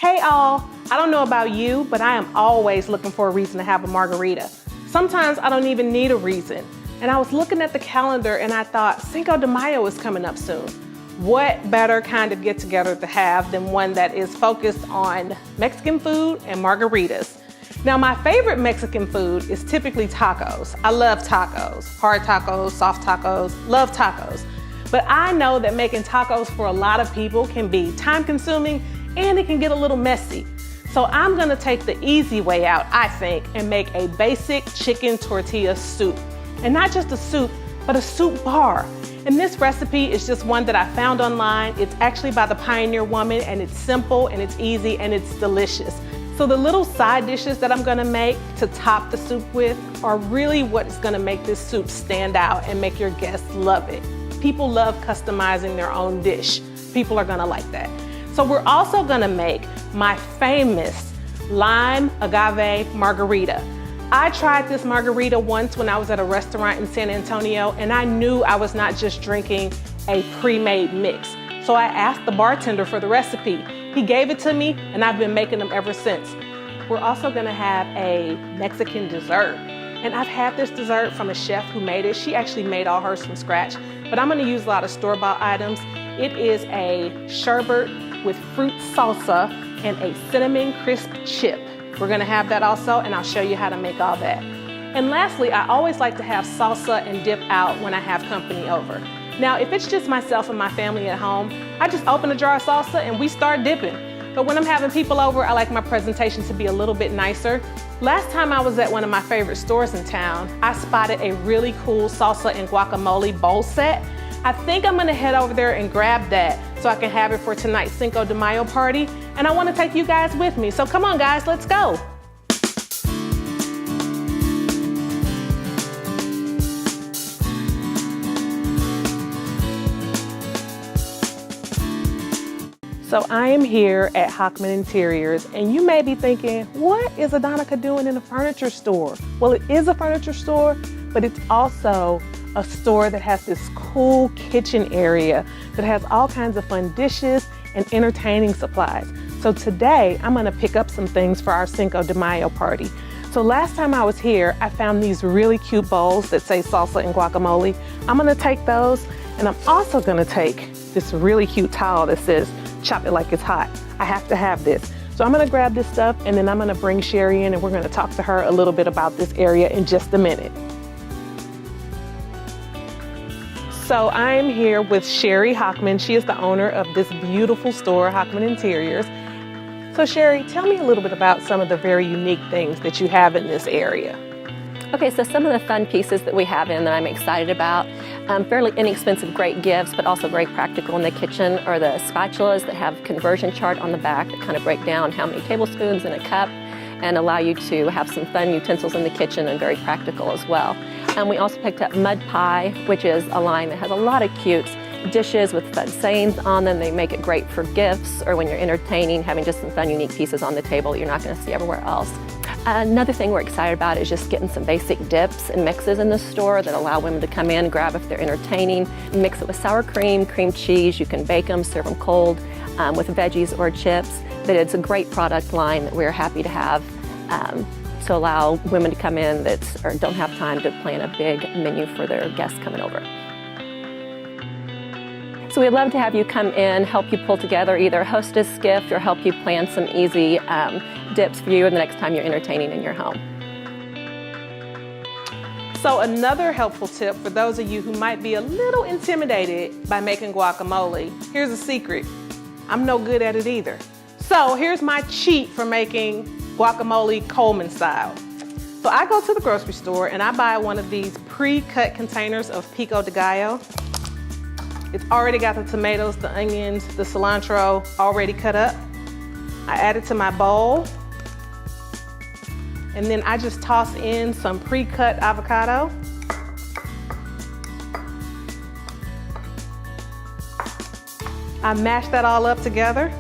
Hey all, I don't know about you, but I am always looking for a reason to have a margarita. Sometimes I don't even need a reason. And I was looking at the calendar and I thought, Cinco de Mayo is coming up soon. What better kind of get together to have than one that is focused on Mexican food and margaritas. Now my favorite Mexican food is typically tacos. I love tacos, hard tacos, soft tacos, love tacos. But I know that making tacos for a lot of people can be time consuming and it can get a little messy. So I'm gonna take the easy way out, I think, and make a basic chicken tortilla soup. And not just a soup, but a soup bar. And this recipe is just one that I found online. It's actually by the Pioneer Woman, and it's simple and it's easy and it's delicious. So the little side dishes that I'm gonna make to top the soup with are really what is gonna make this soup stand out and make your guests love it. People love customizing their own dish. People are gonna like that. So we're also gonna make my famous lime agave margarita. I tried this margarita once when I was at a restaurant in San Antonio, and I knew I was not just drinking a pre-made mix. So I asked the bartender for the recipe. He gave it to me, and I've been making them ever since. We're also gonna have a Mexican dessert. And I've had this dessert from a chef who made it. She actually made all hers from scratch, but I'm gonna use a lot of store-bought items. It is a sherbet with fruit salsa and a cinnamon crisp chip. We're gonna have that also, and I'll show you how to make all that. And lastly, I always like to have salsa and dip out when I have company over. Now, if it's just myself and my family at home, I just open a jar of salsa and we start dipping. But when I'm having people over, I like my presentation to be a little bit nicer. Last time I was at one of my favorite stores in town, I spotted a really cool salsa and guacamole bowl set. I think I'm gonna head over there and grab that so I can have it for tonight's Cinco de Mayo party. And I wanna take you guys with me. So come on guys, let's go. So I am here at Hoffman Interiors, and you may be thinking, what is Adonica doing in a furniture store? Well, it is a furniture store, but it's also a store that has this cool kitchen area that has all kinds of fun dishes and entertaining supplies. So today, I'm gonna pick up some things for our Cinco de Mayo party. So last time I was here, I found these really cute bowls that say salsa and guacamole. I'm gonna take those, and I'm also gonna take this really cute towel that says chop it like it's hot. I have to have this. So I'm gonna grab this stuff, and then I'm gonna bring Sherry in, and we're gonna talk to her a little bit about this area in just a minute. So I'm here with Sherry Hoffman. She is the owner of this beautiful store, Hoffman Interiors. So Sherry, tell me a little bit about some of the very unique things that you have in this area. Okay, so some of the fun pieces that we have in that I'm excited about, fairly inexpensive, great gifts, but also very practical in the kitchen, are the spatulas that have conversion chart on the back that kind of break down how many tablespoons in a cup and allow you to have some fun utensils in the kitchen and very practical as well. We also picked up mud pie, which is a line that has a lot of cute dishes with fun sayings on them. They make it great for gifts or when you're entertaining, having just some fun, unique pieces on the table that you're not going to see everywhere else. Another thing we're excited about is just getting some basic dips and mixes in the store that allow women to come in, grab if they're entertaining, mix it with sour cream, cream cheese. You can bake them, serve them cold with veggies or chips. But it's a great product line that we're happy to have to allow women to come in that don't have time to plan a big menu for their guests coming over. So we'd love to have you come in, help you pull together either a hostess gift or help you plan some easy dips for you the next time you're entertaining in your home. So another helpful tip for those of you who might be a little intimidated by making guacamole, here's a secret. I'm no good at it either. So here's my cheat for making guacamole Coleman style. So I go to the grocery store and I buy one of these pre-cut containers of pico de gallo. It's already got the tomatoes, the onions, the cilantro already cut up. I add it to my bowl. And then I just toss in some pre-cut avocado. I mash that all up together.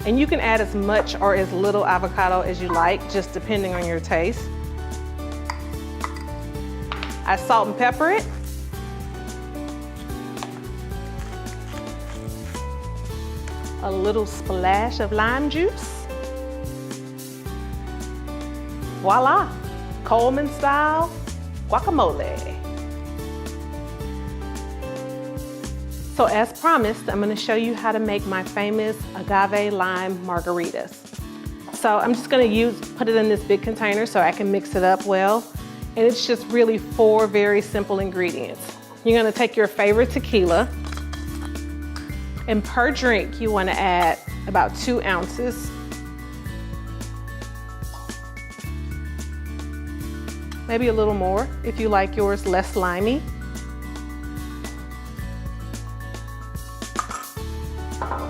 And you can add as much or as little avocado as you like, just depending on your taste. I salt and pepper it. a little splash of lime juice. Voila, Coleman style guacamole. So as promised, I'm gonna show you how to make my famous agave lime margaritas. So I'm just gonna put it in this big container so I can mix it up well. And it's just really 4 very simple ingredients. You're gonna take your favorite tequila, and per drink, you wanna add about 2 ounces. Maybe a little more if you like yours less limey.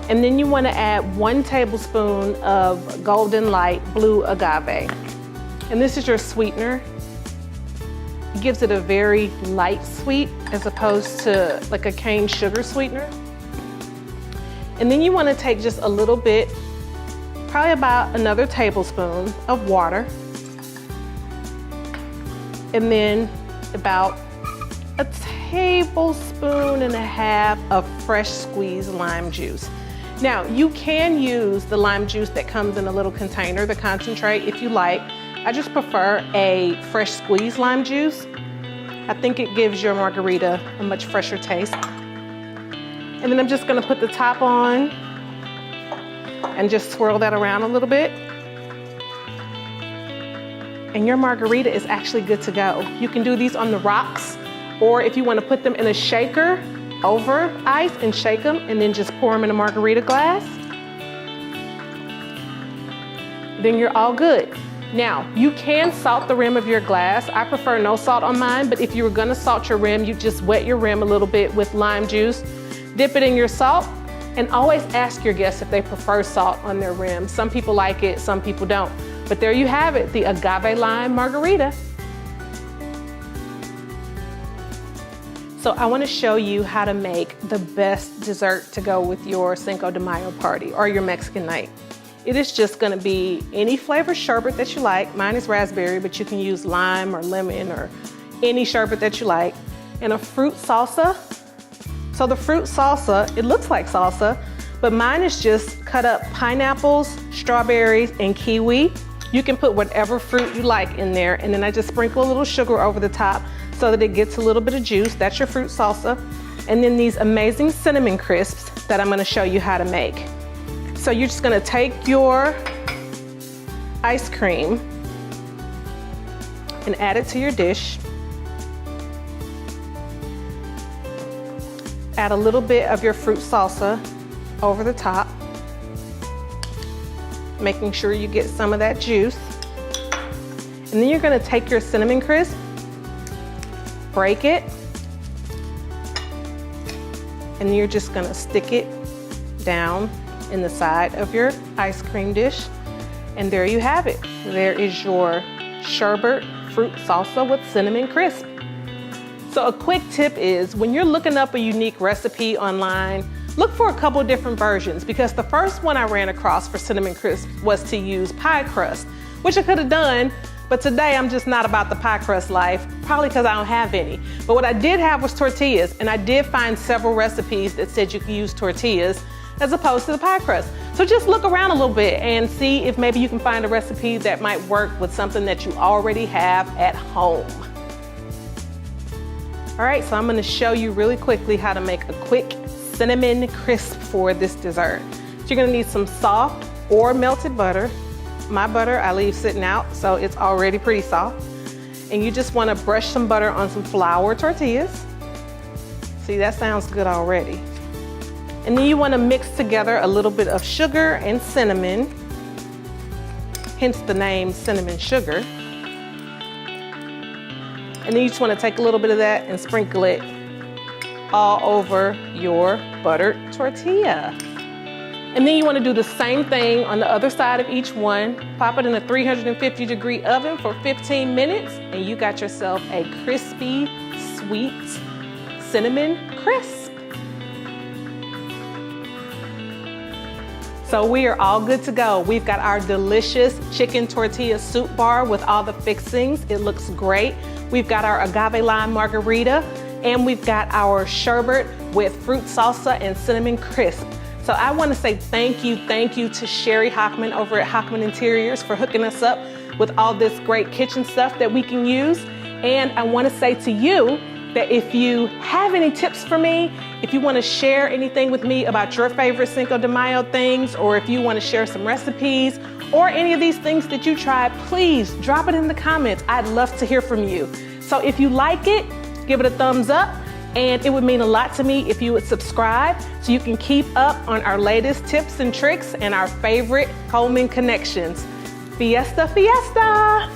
And then you wanna add 1 tablespoon of golden light blue agave. And this is your sweetener. It gives it a very light sweet as opposed to like a cane sugar sweetener. And then you wanna take just a little bit, probably about another tablespoon of water. And then about a tablespoon and a half of fresh squeezed lime juice. Now, you can use the lime juice that comes in a little container, the concentrate, if you like. I just prefer a fresh squeezed lime juice. I think it gives your margarita a much fresher taste. And then I'm just gonna put the top on and just swirl that around a little bit. And your margarita is actually good to go. You can do these on the rocks, or if you wanna put them in a shaker over ice and shake them and then just pour them in a margarita glass, then you're all good. Now, you can salt the rim of your glass. I prefer no salt on mine, but if you were gonna salt your rim, you just wet your rim a little bit with lime juice, dip it in your salt, and always ask your guests if they prefer salt on their rim. Some people like it, some people don't. But there you have it, the agave lime margarita. So I wanna show you how to make the best dessert to go with your Cinco de Mayo party or your Mexican night. It is just gonna be any flavor sherbet that you like. Mine is raspberry, but you can use lime or lemon or any sherbet that you like. And a fruit salsa. So the fruit salsa, it looks like salsa, but mine is just cut up pineapples, strawberries, and kiwi. You can put whatever fruit you like in there, and then I just sprinkle a little sugar over the top so that it gets a little bit of juice. That's your fruit salsa. And then these amazing cinnamon crisps that I'm gonna show you how to make. So you're just gonna take your ice cream and add it to your dish. Add a little bit of your fruit salsa over the top, making sure you get some of that juice. And then you're gonna take your cinnamon crisp, break it, and you're just gonna stick it down in the side of your ice cream dish. And there you have it. There is your sherbet fruit salsa with cinnamon crisp. So a quick tip is when you're looking up a unique recipe online, look for a couple different versions, because the first one I ran across for cinnamon crisp was to use pie crust, which I could have done, but today I'm just not about the pie crust life, probably because I don't have any. But what I did have was tortillas, and I did find several recipes that said you could use tortillas as opposed to the pie crust. So just look around a little bit and see if maybe you can find a recipe that might work with something that you already have at home. All right, so I'm gonna show you really quickly how to make a quick cinnamon crisp for this dessert. So you're gonna need some soft or melted butter. My butter I leave sitting out, so it's already pretty soft. And you just wanna brush some butter on some flour tortillas. See, that sounds good already. And then you wanna mix together a little bit of sugar and cinnamon, hence the name cinnamon sugar. And then you just wanna take a little bit of that and sprinkle it all over your buttered tortilla. And then you wanna do the same thing on the other side of each one. Pop it in a 350-degree oven for 15 minutes, and you got yourself a crispy, sweet cinnamon crisp. So we are all good to go. We've got our delicious chicken tortilla soup bar with all the fixings. It looks great. We've got our agave lime margarita, and we've got our sherbet with fruit salsa and cinnamon crisp. So I want to say thank you to Sherry Hoffman over at Hoffman Interiors for hooking us up with all this great kitchen stuff that we can use. And I want to say to you that if you have any tips for me, if you want to share anything with me about your favorite Cinco de Mayo things, or if you want to share some recipes or any of these things that you tried, please drop it in the comments. I'd love to hear from you. So if you like it, give it a thumbs up, and it would mean a lot to me if you would subscribe so you can keep up on our latest tips and tricks and our favorite Coleman connections. Fiesta, fiesta!